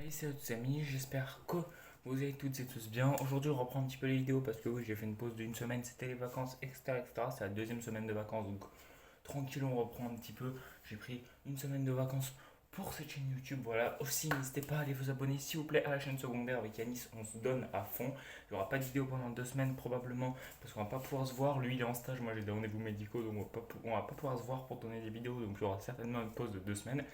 Allez, salut à tous amis, j'espère que vous allez toutes et tous bien. Aujourd'hui, on reprend un petit peu les vidéos parce que oui, j'ai fait une pause d'une semaine, c'était les vacances, etc. etc. C'est la deuxième semaine de vacances, donc tranquille, on reprend un petit peu. J'ai pris une semaine de vacances pour cette chaîne YouTube. Voilà, aussi, n'hésitez pas à aller vous abonner s'il vous plaît à la chaîne secondaire avec Yanis, on se donne à fond. Il n'y aura pas de vidéo pendant 2 semaines probablement parce qu'on va pas pouvoir se voir. Lui, il est en stage, moi j'ai des rendez-vous médicaux, donc on va pas pouvoir se voir pour tourner des vidéos, donc il y aura certainement une pause de 2 semaines.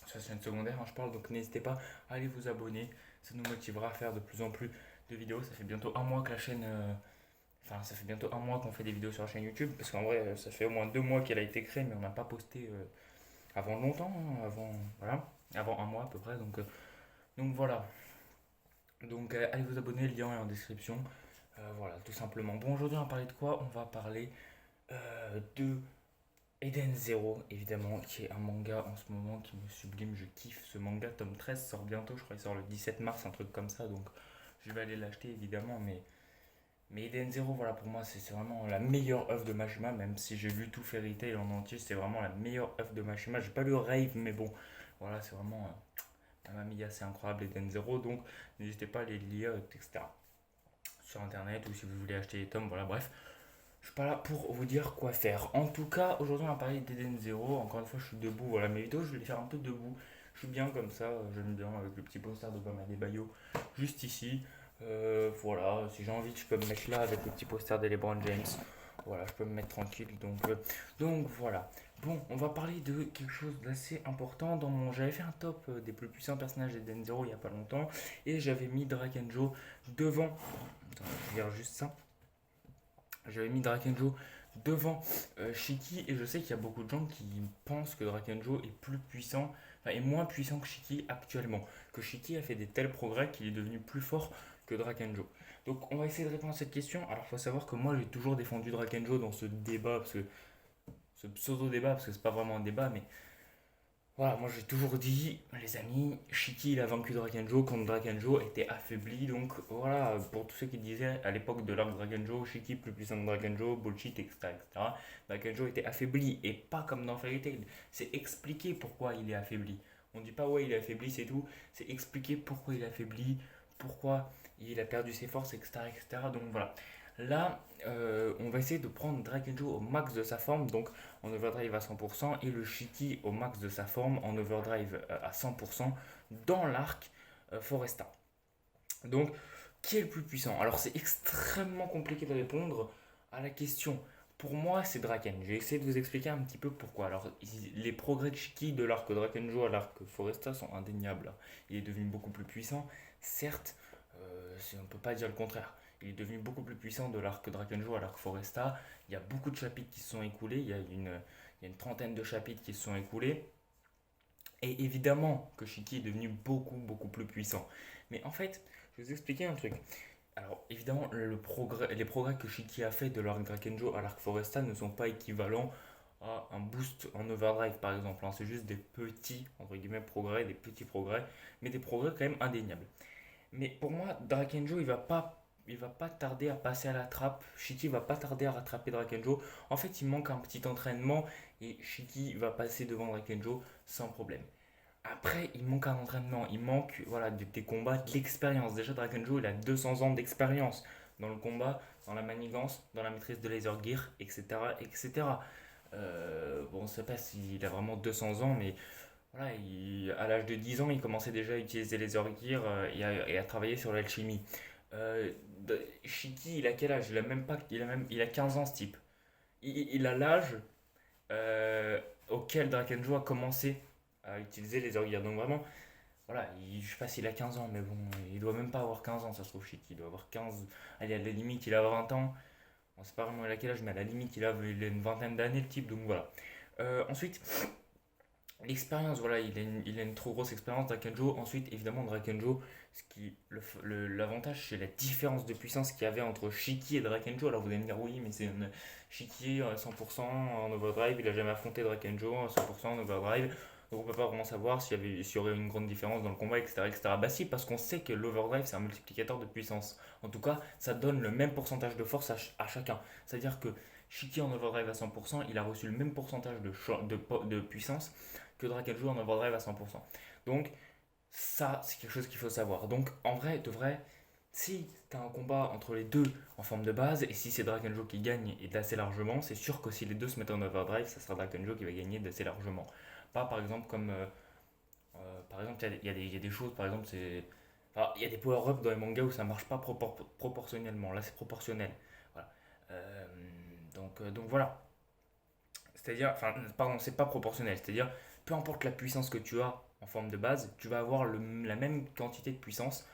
Ça c'est une secondaire, hein, je parle, donc n'hésitez pas à aller vous abonner. Ça nous motivera à faire de plus en plus de vidéos. Ça fait bientôt un mois que la chaîne. Enfin, ça fait bientôt un mois qu'on fait des vidéos sur la chaîne YouTube. Parce qu'en vrai, ça fait au moins 2 mois qu'elle a été créée, mais on n'a pas posté avant longtemps. Hein, avant, voilà, avant un mois à peu près. Donc voilà. Donc allez vous abonner, le lien est en description. Voilà, tout simplement. Bon, aujourd'hui, on va parler de quoi? On va parler de Eden Zero, évidemment, qui est un manga en ce moment qui me sublime, je kiffe ce manga. Tome 13 sort bientôt, je crois qu'il sort le 17 mars, un truc comme ça, donc je vais aller l'acheter évidemment. Mais Eden Zero, voilà, pour moi, c'est vraiment la meilleure œuvre de Mashima, même si j'ai lu tout Fairy Tail en entier, c'est vraiment la meilleure œuvre de Mashima. J'ai pas lu Rave, mais bon, voilà, c'est vraiment un manga assez incroyable, Eden Zero, donc n'hésitez pas à les lire, etc. Sur internet ou si vous voulez acheter les tomes, voilà, bref. Je suis pas là pour vous dire quoi faire. En tout cas, aujourd'hui on va parler d'Eden Zero. Encore une fois, je suis debout. Voilà, mes vidéos, je vais les faire un peu debout. Je suis bien comme ça, j'aime bien avec le petit poster de Bama Bayo juste ici. Voilà, si j'ai envie, je peux me mettre là avec le petit poster de LeBron James. Voilà, je peux me mettre tranquille. Donc voilà. Bon, on va parler de quelque chose d'assez important. J'avais fait un top des plus puissants personnages d'Eden Zero il y a pas longtemps. Et j'avais mis Drakenjo devant. Attends, je vais dire juste ça. J'avais mis Drakenjo devant Shiki et je sais qu'il y a beaucoup de gens qui pensent que Drakenjo est plus puissant, enfin, est moins puissant que Shiki actuellement. Que Shiki a fait des tels progrès qu'il est devenu plus fort que Drakenjo. Donc on va essayer de répondre à cette question. Alors il faut savoir que moi j'ai toujours défendu Drakenjo dans ce débat, ce pseudo-débat, parce que c'est pas vraiment un débat, mais voilà, moi j'ai toujours dit, les amis, Shiki il a vaincu Drakenjo quand Drakenjo était affaibli. Donc voilà, pour tous ceux qui disaient à l'époque de l'arc Drakenjo, Shiki plus puissant que Drakenjo, bullshit, etc., etc. Drakenjo était affaibli et pas comme dans Fairy Tail. C'est expliqué pourquoi il est affaibli. On dit pas ouais il est affaibli, c'est tout. C'est expliqué pourquoi il est affaibli, pourquoi il a perdu ses forces, etc., etc. Donc voilà. Là, on va essayer de prendre Drakenjo au max de sa forme. Donc en overdrive à 100% et le Shiki au max de sa forme en overdrive à 100% dans l'arc Foresta. Donc, qui est le plus puissant? Alors, c'est extrêmement compliqué de répondre à la question. Pour moi, c'est Draken. J'ai essayé de vous expliquer un petit peu pourquoi. Alors, les progrès de Shiki de l'arc Drakenjo à l'arc Foresta sont indéniables. Il est devenu beaucoup plus puissant, certes, on ne peut pas dire le contraire. Il est devenu beaucoup plus puissant de l'arc Drakenjo à l'arc Foresta. Il y a beaucoup de chapitres qui se sont écoulés. Il y a une trentaine de chapitres qui se sont écoulés. Et évidemment que Shiki est devenu beaucoup plus puissant. Mais en fait, je vais vous expliquer un truc. Alors évidemment, les progrès que Shiki a fait de l'arc Drakenjo à l'arc Foresta ne sont pas équivalents à un boost en overdrive par exemple, hein. C'est juste des petits, entre guillemets, progrès, des petits progrès, mais des progrès quand même indéniables. Mais pour moi, Drakenjo, il va pas tarder à passer à la trappe. Shiki va pas tarder à rattraper Drakenjo. En fait, il manque un petit entraînement et Shiki va passer devant Drakenjo sans problème. Après, il manque un entraînement, il manque voilà, des combats, de l'expérience. Déjà, Drakenjo, il a 200 ans d'expérience dans le combat, dans la manigance, dans la maîtrise de laser gear, etc. etc. Bon, on ne sait pas s'il a vraiment 200 ans, mais voilà, à l'âge de 10 ans, il commençait déjà à utiliser les Gear et à travailler sur l'alchimie. Shiki, il a quel âge? Il a même pas, il a 15 ans ce type. Il a l'âge euh, auquel Drakenjo a commencé à utiliser les Gear. Donc vraiment, voilà, je sais pas s'il a 15 ans, mais bon, il doit même pas avoir 15 ans, ça se trouve, Shiki. Il doit avoir 15. Allez, à la limite, il a 20 ans. On sait pas vraiment il a quel âge, mais à la limite, il a une vingtaine d'années, le type. Donc voilà. Ensuite, l'expérience, voilà, il a une trop grosse expérience Drakenjo. Ensuite, évidemment, Drakenjo, l'avantage, c'est la différence de puissance qu'il y avait entre Shiki et Drakenjo. Alors vous allez me dire, oui, mais c'est une Shiki 100% en overdrive, il a jamais affronté Drakenjo à 100% en overdrive. Donc on peut pas vraiment savoir s'il y aurait une grande différence dans le combat, etc. etc. Bah si, parce qu'on sait que l'overdrive, c'est un multiplicateur de puissance. En tout cas, ça donne le même pourcentage de force à chacun. C'est-à-dire que Shiki en overdrive à 100%, il a reçu le même pourcentage de puissance que Drakenjo en overdrive à 100%. Donc, Ça, c'est quelque chose qu'il faut savoir. Donc, en vrai, de vrai, si tu as un combat entre les deux en forme de base, et si c'est Drakenjo qui gagne et d'assez largement, c'est sûr que si les deux se mettent en overdrive, ça sera Drakenjo qui va gagner d'assez largement. Pas par exemple comme. Par exemple, il y a des choses, par exemple, c'est. Enfin, il y a des power-ups dans les mangas où ça marche pas proportionnellement. Là, c'est proportionnel. Voilà. Euh, donc voilà. C'est-à-dire, enfin, pardon, c'est pas proportionnel. C'est-à-dire, peu importe la puissance que tu as en forme de base, tu vas avoir la même quantité de puissance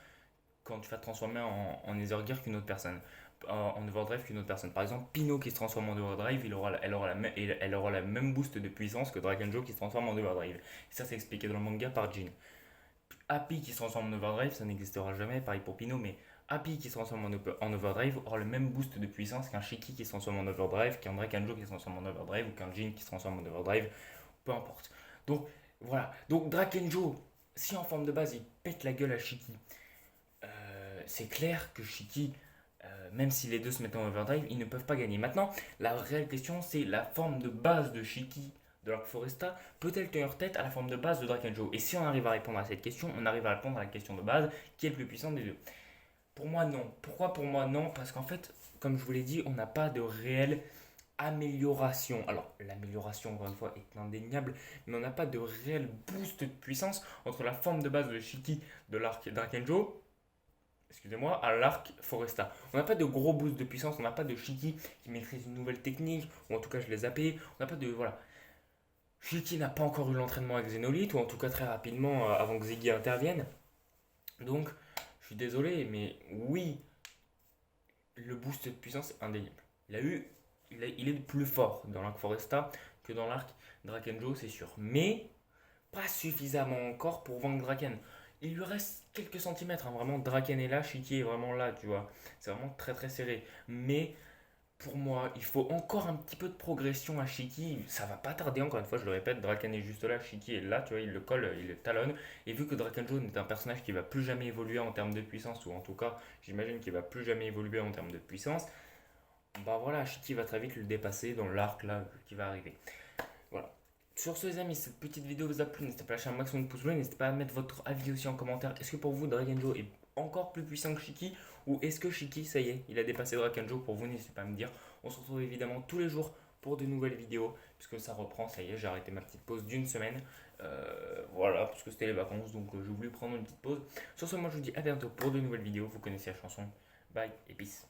quand tu vas te transformer en Nether Gear qu'une autre personne, en Overdrive qu'une autre personne. Par exemple, Pino qui se transforme en Overdrive, elle aura la même boost de puissance que Drakenjo qui se transforme en Overdrive. Et ça, c'est expliqué dans le manga par Jin. Happy qui se transforme en Overdrive, ça n'existera jamais, pareil pour Pino, mais Happy qui se transforme en Overdrive aura le même boost de puissance qu'un Shiki qui se transforme en Overdrive, qu'un Drakenjo qui se transforme en Overdrive, ou qu'un Jin qui se transforme en Overdrive, peu importe. Donc voilà, donc Drakenjo, si en forme de base il pète la gueule à Shiki, c'est clair que Shiki, même si les deux se mettent en overdrive, ils ne peuvent pas gagner. Maintenant, la réelle question, c'est la forme de base de Shiki de l'Arc Foresta peut-elle tenir tête à la forme de base de Drakenjo? Et si on arrive à répondre à cette question, on arrive à répondre à la question de base, qui est le plus puissant des deux? Pour moi, non. Pourquoi pour moi, non? Parce qu'en fait, comme je vous l'ai dit, on n'a pas de réelle amélioration. Alors, l'amélioration, encore une fois, est indéniable, mais on n'a pas de réel boost de puissance entre la forme de base de Shiki de l'arc Drakenjo, excusez-moi, à l'arc Foresta. On n'a pas de gros boost de puissance, on n'a pas de Shiki qui maîtrise une nouvelle technique, ou en tout cas je l'ai zappé, on n'a pas de. Voilà. Shiki n'a pas encore eu l'entraînement avec Xenolite, ou en tout cas très rapidement avant que Ziggy intervienne. Donc, je suis désolé, mais oui, le boost de puissance est indéniable. Il a eu. Il est plus fort dans l'arc Foresta que dans l'arc Drakenjo, c'est sûr. Mais pas suffisamment encore pour vaincre Draken. Il lui reste quelques centimètres, hein, vraiment. Draken est là, Shiki est vraiment là, tu vois. C'est vraiment très très serré. Mais pour moi, il faut encore un petit peu de progression à Shiki. Ça va pas tarder, encore une fois, je le répète. Draken est juste là, Shiki est là, tu vois. Il le colle, il le talonne. Et vu que Drakenjo est un personnage qui va plus jamais évoluer en termes de puissance, ou en tout cas, j'imagine qu'il va plus jamais évoluer en termes de puissance, bah voilà, Shiki va très vite le dépasser dans l'arc là qui va arriver. Voilà. Sur ce, les amis, cette petite vidéo vous a plu. N'hésitez pas à lâcher un maximum de pouces bleus. N'hésitez pas à mettre votre avis aussi en commentaire. Est-ce que pour vous, Drakenjo est encore plus puissant que Shiki? Ou est-ce que Shiki, ça y est, il a dépassé Drakenjo? Pour vous, n'hésitez pas à me dire. On se retrouve évidemment tous les jours pour de nouvelles vidéos. Puisque ça reprend, ça y est, j'ai arrêté ma petite pause d'une semaine. Voilà, parce que c'était les vacances. Donc j'ai voulu prendre une petite pause. Sur ce, moi je vous dis à bientôt pour de nouvelles vidéos. Vous connaissez la chanson. Bye et peace.